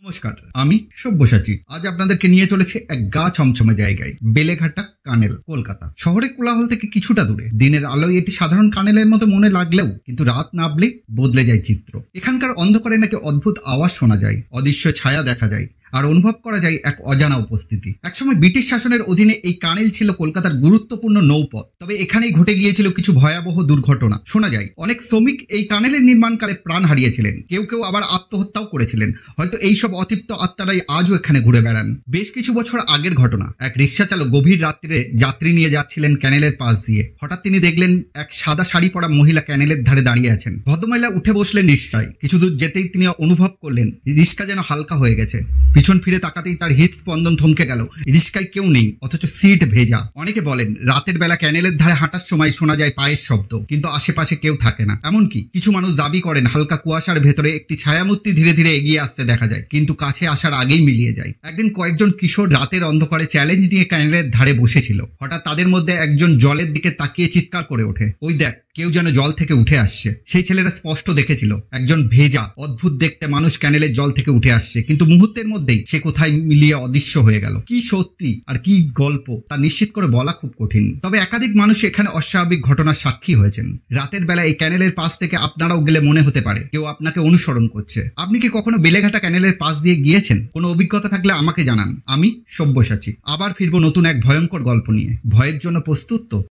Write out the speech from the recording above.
নমস্কার, আমি সব্যসাচী। আজ আপনাদেরকে নিয়ে চলেছে এক গা ছমছমে জায়গায়, বেলেঘাটা কানেল, কলকাতা। শহরের কোলাহল থেকে কিছুটা দূরে। দিনের আলোয় এটি সাধারণ কানেলের মতো মনে লাগলেও কিন্তু রাত নামলেই বদলে যায় চিত্র। এখানকার অন্ধকারে নাকি অদ্ভুত আওয়াজ শোনা যায়, অদৃশ্য ছায়া দেখা যায়, আর অনুভব করা যায় এক অজানা উপস্থিতি। একসময় ব্রিটিশ শাসনের অধীনে এই কানেল ছিল কলকাতার গুরুত্বপূর্ণ নৌপথ। তবে এখানেই ঘটে গিয়েছিল কিছু ভয়াবহ দুর্ঘটনা। শোনা যায় অনেক শ্রমিক এই কানেলের নির্মাণকালে প্রাণ হারিয়েছিলেন, কেউ কেউ আবার আত্মহত্যাও করেছিলেন। হয়তো এইসব অতৃপ্ত আত্মারাই আজও এখানে ঘুরে বেড়ান। বেশ কিছু বছর আগের ঘটনা। এক রিক্সা চালক গভীর রাত্রিরে যাত্রী নিয়ে যাচ্ছিলেন ক্যানেলের পাশ দিয়ে। হঠাৎ তিনি দেখলেন এক সাদা শাড়ি পরা মহিলা ক্যানেলের ধারে দাঁড়িয়ে আছেন। ভদ্রমহিলা উঠে বসলেন রিক্সায়। কিছু দূর যেতেই তিনি অনুভব করলেন রিক্সা যেন হালকা হয়ে গেছে। পিছন ফিরে তাকাতেই তার হৃদস্পন্দন থমকে গেল। রিক্সায় কেউ নেই, অথচ সিট ভেজা। অনেকে বলেন রাতের বেলা ক্যানেলের ধারে হাঁটার সময় শোনা যায় পায়ের শব্দ, কিন্তু আশেপাশে কেউ থাকে না। এমনকি কিছু মানুষ দাবি করেন হালকা কুয়াশার ভেতরে একটি ছায়ামূর্তি ধীরে ধীরে এগিয়ে আসতে দেখা যায়, কিন্তু কাছে আসার আগেই মিলিয়ে যায়। একদিন কয়েকজন কিশোর রাতের অন্ধকারে চ্যালেঞ্জ নিয়ে ক্যানেলের ধারে বসেছিল। হঠাৎ তাদের মধ্যে একজন জলের দিকে তাকিয়ে চিৎকার করে ওঠে, ওই দেখ, কেউ যেন জল থেকে উঠে আসছে। সেই ছেলেরা স্পষ্ট দেখেছিল একজন ভেজা অদ্ভুত দেখতে মানুষ ক্যানেলের জল থেকে উঠে আসছে, কিন্তু মুহূর্তের মধ্যেই সে কোথায় মিলিয়ে অদৃশ্য হয়ে গেল। কি সত্যি আর কি গল্প তা নিশ্চিত করে বলা খুব কঠিন। তবে একাধিক মানুষ এখানে অস্বাভাবিক ঘটনার সাক্ষী হয়েছেন। রাতের বেলা এই ক্যানেলের পাশ থেকে আপনারাও গেলে মনে হতে পারে কেউ আপনাকে অনুসরণ করছে। আপনি কি কখনো বেলেঘাটা ক্যানেলের পাশ দিয়ে গিয়েছেন? কোনো অভিজ্ঞতা থাকলে আমাকে জানান। আমি সব্যসাচী। আবার ফিরবো নতুন এক ভয়ঙ্কর গল্প নিয়ে। ভয়ের জন্য প্রস্তুত তো?